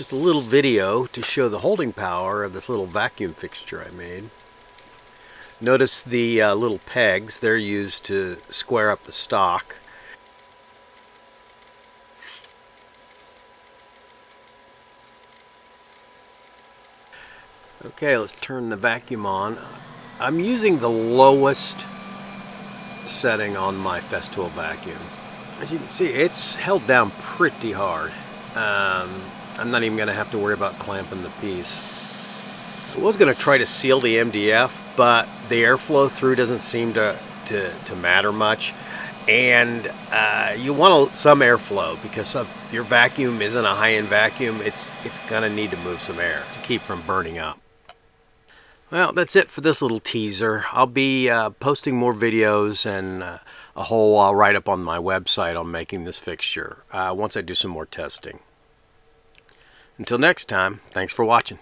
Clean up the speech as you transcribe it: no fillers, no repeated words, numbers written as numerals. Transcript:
just a little video to show the holding power of this little vacuum fixture I made. Notice the little pegs, they're used to square up the stock. Okay, let's turn the vacuum on. I'm using the lowest setting on my Festool vacuum. As you can see, it's held down pretty hard. I'm not even going to have to worry about clamping the piece. I was going to try to seal the MDF, but the airflow through doesn't seem to matter much. And you want some airflow, because if your vacuum isn't a high-end vacuum, it's going to need to move some air to keep from burning up. Well, that's it for this little teaser. I'll be posting more videos and a whole write-up on my website on making this fixture once I do some more testing. Until next time, thanks for watching.